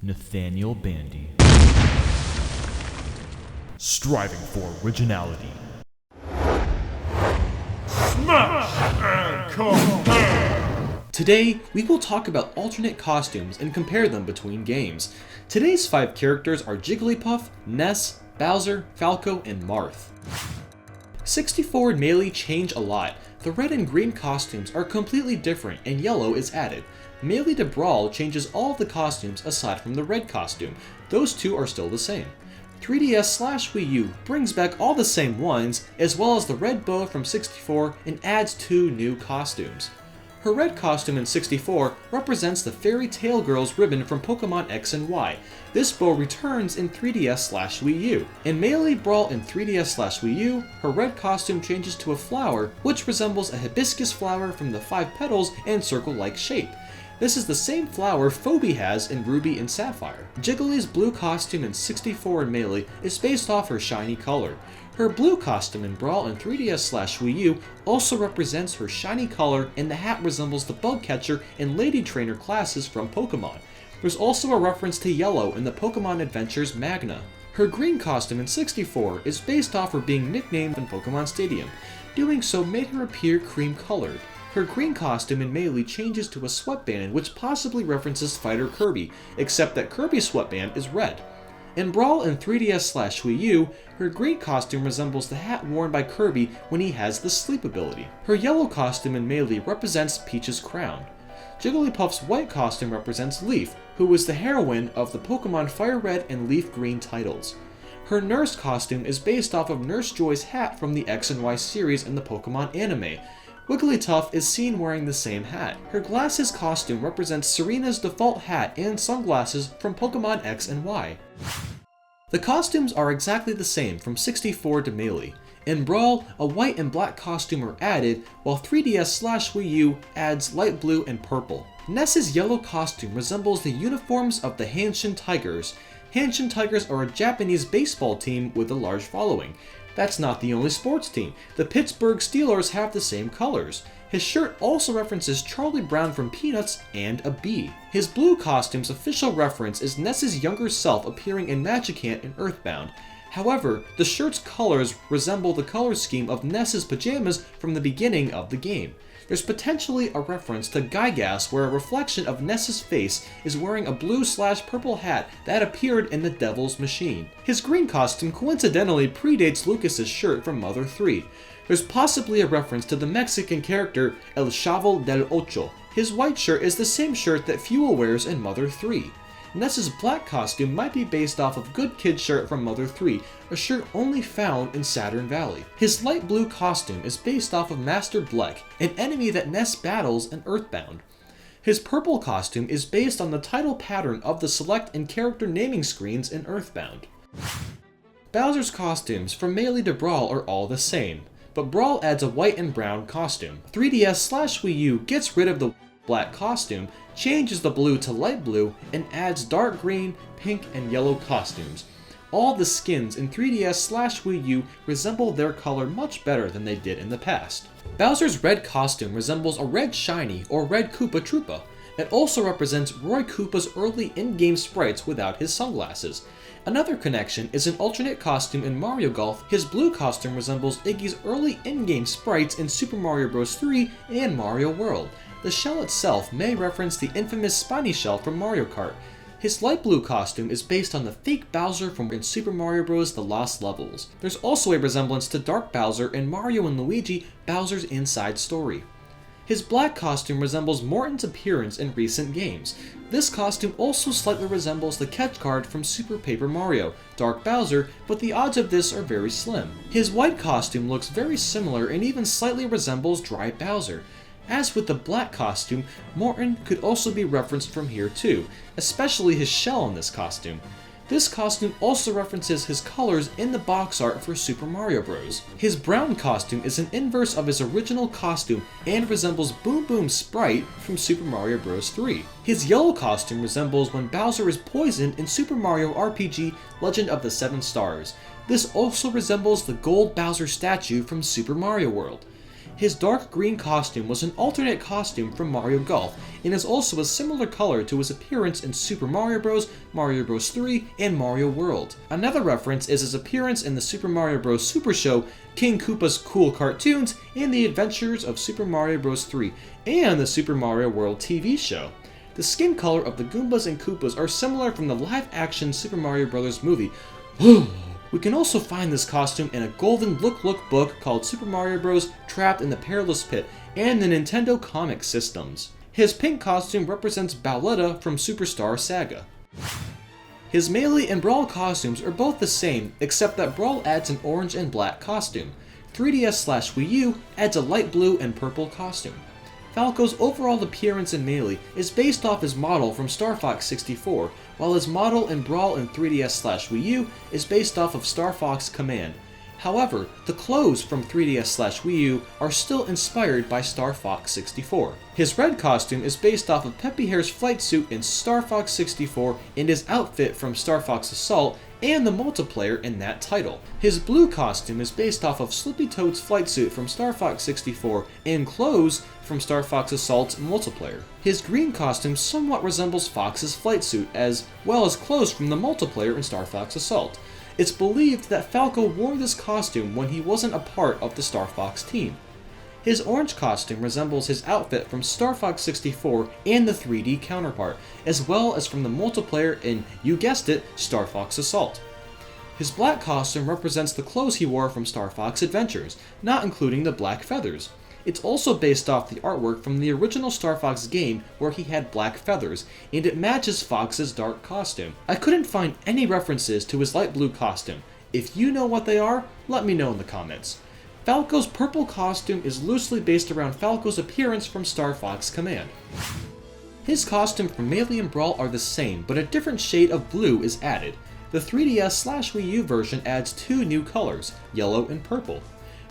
Nathaniel Bandy. Striving for originality. Smash and compare! Today, we will talk about alternate costumes and compare them between games. Today's 5 characters are Jigglypuff, Ness, Bowser, Falco, and Marth. 64 and Melee change a lot. The red and green costumes are completely different and yellow is added. Melee to Brawl changes all of the costumes aside from the red costume. Those two are still the same. 3DS/Wii U brings back all the same ones, as well as the red bow from 64 and adds 2 new costumes. Her red costume in 64 represents the Fairy Tail Girl's ribbon from Pokemon X and Y. This bow returns in 3DS/Wii U. In Melee Brawl in 3DS/Wii U, her red costume changes to a flower, which resembles a hibiscus flower from the 5 petals and circle-like shape. This is the same flower Phoebe has in Ruby and Sapphire. Jiggly's blue costume in 64 and Melee is based off her shiny color. Her blue costume in Brawl and 3DS/Wii U also represents her shiny color, and the hat resembles the bug catcher and lady trainer classes from Pokemon. There's also a reference to yellow in the Pokemon Adventures Magna. Her green costume in 64 is based off her being nicknamed in Pokemon Stadium. Doing so made her appear cream colored. Her green costume in Melee changes to a sweatband which possibly references Fighter Kirby, except that Kirby's sweatband is red. In Brawl and 3DS/Wii U, her green costume resembles the hat worn by Kirby when he has the sleep ability. Her yellow costume in Melee represents Peach's crown. Jigglypuff's white costume represents Leaf, who was the heroine of the Pokemon Fire Red and Leaf Green titles. Her nurse costume is based off of Nurse Joy's hat from the X and Y series in the Pokemon anime. Wigglytuff is seen wearing the same hat. Her glasses costume represents Serena's default hat and sunglasses from Pokemon X and Y. The costumes are exactly the same from 64 to Melee. In Brawl, a white and black costume are added, while 3DS/Wii U adds light blue and purple. Ness's yellow costume resembles the uniforms of the Hanshin Tigers. Hanshin Tigers are a Japanese baseball team with a large following. That's not the only sports team. The Pittsburgh Steelers have the same colors. His shirt also references Charlie Brown from Peanuts and a bee. His blue costume's official reference is Ness's younger self appearing in Magicant and Earthbound. However, the shirt's colors resemble the color scheme of Ness's pajamas from the beginning of the game. There's potentially a reference to Gygas where a reflection of Ness's face is wearing a blue/purple hat that appeared in the Devil's Machine. His green costume coincidentally predates Lucas's shirt from Mother 3. There's possibly a reference to the Mexican character El Chavo del Ocho. His white shirt is the same shirt that Fuel wears in Mother 3. Ness's black costume might be based off of Good Kid's shirt from Mother 3, a shirt only found in Saturn Valley. His light blue costume is based off of Master Bleck, an enemy that Ness battles in Earthbound. His purple costume is based on the title pattern of the select and character naming screens in Earthbound. Bowser's costumes from Melee to Brawl are all the same, but Brawl adds a white and brown costume. 3DS/Wii U gets rid of the black costume, changes the blue to light blue, and adds dark green, pink, and yellow costumes. All the skins in 3DS/Wii U resemble their color much better than they did in the past. Bowser's red costume resembles a red shiny or red Koopa Troopa. It also represents Roy Koopa's early in-game sprites without his sunglasses. Another connection is an alternate costume in Mario Golf. His blue costume resembles Iggy's early in-game sprites in Super Mario Bros. 3 and Mario World. The shell itself may reference the infamous spiny shell from Mario Kart. His light blue costume is based on the fake Bowser from in Super Mario Bros. The Lost Levels. There's also a resemblance to Dark Bowser in Mario & Luigi Bowser's Inside Story. His black costume resembles Morton's appearance in recent games. This costume also slightly resembles the catch card from Super Paper Mario, Dark Bowser, but the odds of this are very slim. His white costume looks very similar and even slightly resembles Dry Bowser. As with the black costume, Morton could also be referenced from here too, especially his shell in this costume. This costume also references his colors in the box art for Super Mario Bros. His brown costume is an inverse of his original costume and resembles Boom Boom's sprite from Super Mario Bros. 3. His yellow costume resembles when Bowser is poisoned in Super Mario RPG Legend of the Seven Stars. This also resembles the gold Bowser statue from Super Mario World. His dark green costume was an alternate costume from Mario Golf, and is also a similar color to his appearance in Super Mario Bros., Mario Bros. 3, and Mario World. Another reference is his appearance in the Super Mario Bros. Super Show, King Koopa's Cool Cartoons, and the Adventures of Super Mario Bros. 3, and the Super Mario World TV show. The skin color of the Goombas and Koopas are similar from the live-action Super Mario Bros. Movie. We can also find this costume in a golden look book called Super Mario Bros. Trapped in the Perilous Pit and the Nintendo comic systems. His pink costume represents Bowletta from Superstar Saga. His Melee and Brawl costumes are both the same, except that Brawl adds an orange and black costume. 3DS/Wii U adds a light blue and purple costume. Falco's overall appearance in Melee is based off his model from Star Fox 64, while his model in Brawl in 3DS/Wii U is based off of Star Fox Command. However, the clothes from 3DS/Wii U are still inspired by Star Fox 64. His red costume is based off of Peppy Hare's flight suit in Star Fox 64 and his outfit from Star Fox Assault and the multiplayer in that title. His blue costume is based off of Slippy Toad's flight suit from Star Fox 64 and clothes from Star Fox Assault's multiplayer. His green costume somewhat resembles Fox's flight suit, as well as clothes from the multiplayer in Star Fox Assault. It's believed that Falco wore this costume when he wasn't a part of the Star Fox team. His orange costume resembles his outfit from Star Fox 64 and the 3D counterpart, as well as from the multiplayer in, you guessed it, Star Fox Assault. His black costume represents the clothes he wore from Star Fox Adventures, not including the black feathers. It's also based off the artwork from the original Star Fox game where he had black feathers, and it matches Fox's dark costume. I couldn't find any references to his light blue costume. If you know what they are, let me know in the comments. Falco's purple costume is loosely based around Falco's appearance from Star Fox Command. His costume from Melee and Brawl are the same, but a different shade of blue is added. The 3DS/Wii U version adds two new colors, yellow and purple.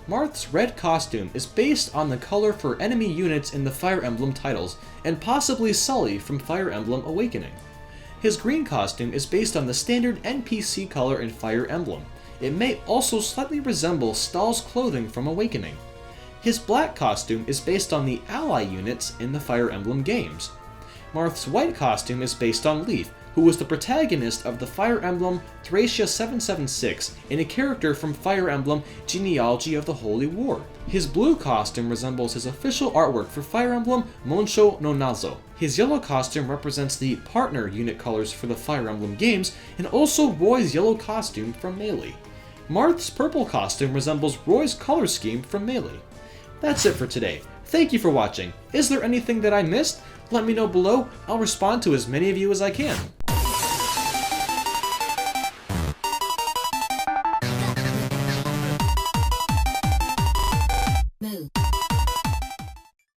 Marth's red costume is based on the color for enemy units in the Fire Emblem titles, and possibly Sully from Fire Emblem Awakening. His green costume is based on the standard NPC color in Fire Emblem. It may also slightly resemble Stahl's clothing from Awakening. His black costume is based on the ally units in the Fire Emblem games. Marth's white costume is based on Leaf, who was the protagonist of the Fire Emblem Thracia 776 and a character from Fire Emblem Genealogy of the Holy War. His blue costume resembles his official artwork for Fire Emblem Monsho no Nazo. His yellow costume represents the partner unit colors for the Fire Emblem games, and also Roy's yellow costume from Melee. Marth's purple costume resembles Roy's color scheme from Melee. That's it for today. Thank you for watching. Is there anything that I missed? Let me know below. I'll respond to as many of you as I can. Move.